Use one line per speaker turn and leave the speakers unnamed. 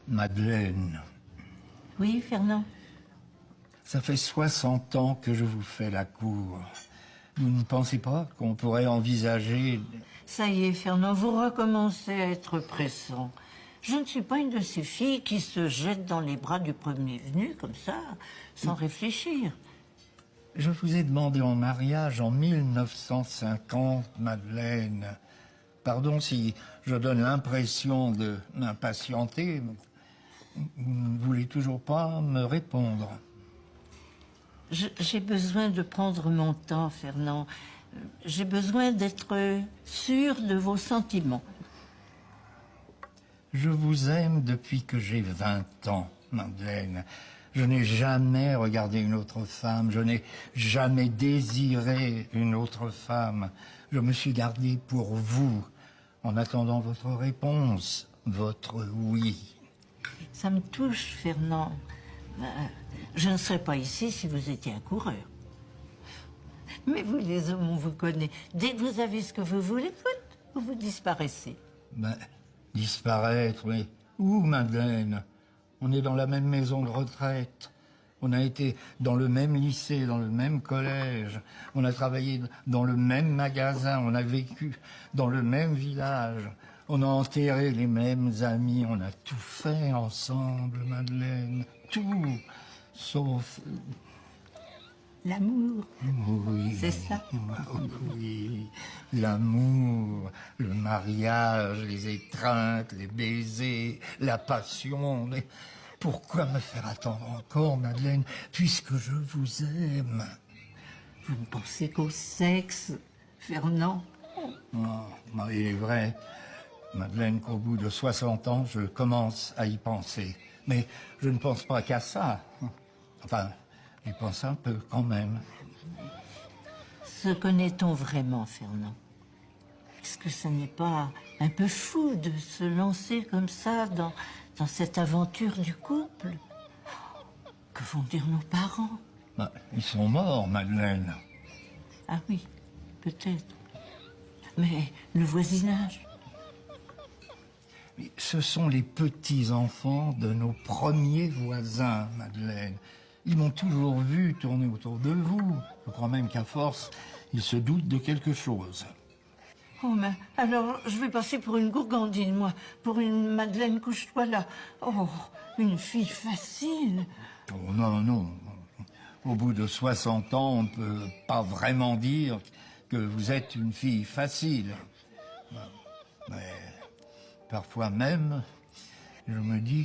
Madeleine,
Oui, Fernand?
ça fait 60 ans que je vous fais la cour. Vous ne pensez pas qu'on pourrait envisager...
Ça y est, Fernand, vous recommencez à être pressant. Je ne suis pas une de ces filles qui se jettent dans les bras du premier venu, comme ça, sans réfléchir.
Je vous ai demandé en mariage en 1950, Madeleine. Pardon si je donne l'impression de m'impatienter. Vous ne voulez toujours pas me répondre.
J'ai besoin de prendre mon temps, Fernand. J'ai besoin d'être sûr de vos sentiments.
Je vous aime depuis que j'ai 20 ans, Madeleine. Je n'ai jamais regardé une autre femme, je n'ai jamais désiré une autre femme. Je me suis gardé pour vous, en attendant votre réponse, votre oui.
Ça me touche, Fernand. Je ne serais pas ici si vous étiez un coureur. Mais vous, les hommes, on vous connaît. Dès que vous avez ce que vous voulez, vous disparaissez.
Ben, disparaître, mais où, Madeleine? On est dans la même maison de retraite. On a été dans le même lycée, dans le même collège. On a travaillé dans le même magasin. On a vécu dans le même village. On a enterré les mêmes amis. On a tout fait ensemble, Madeleine. Tout, sauf...
L'amour,
Oui.
c'est ça?
Oui, l'amour, le mariage, les étreintes, les baisers, la passion. Mais pourquoi me faire attendre encore, Madeleine, puisque je vous aime?
Vous ne pensez qu'au sexe, Fernand?
Oh, il est vrai, Madeleine, qu'au bout de 60 ans, je commence à y penser. Mais je ne pense pas qu'à ça. Enfin, j'y pense un peu quand même.
Se connaît-on vraiment, Fernand? Est-ce que ce n'est pas un peu fou de se lancer comme ça dans cette aventure du couple? Que vont dire nos parents?
Ben, ils sont morts, Madeleine.
Ah oui, peut-être. Mais le voisinage?
Mais ce sont les petits-enfants de nos premiers voisins, Madeleine. Ils m'ont toujours vu tourner autour de vous. Je crois même qu'à force, ils se doutent de quelque chose.
Oh, mais alors, je vais passer pour une gourgandine, moi. Pour une Madeleine, couche-toi là. Oh, une fille facile.
Oh non, non. Au bout de 60 ans, on ne peut pas vraiment dire que vous êtes une fille facile. Mais parfois même, je me dis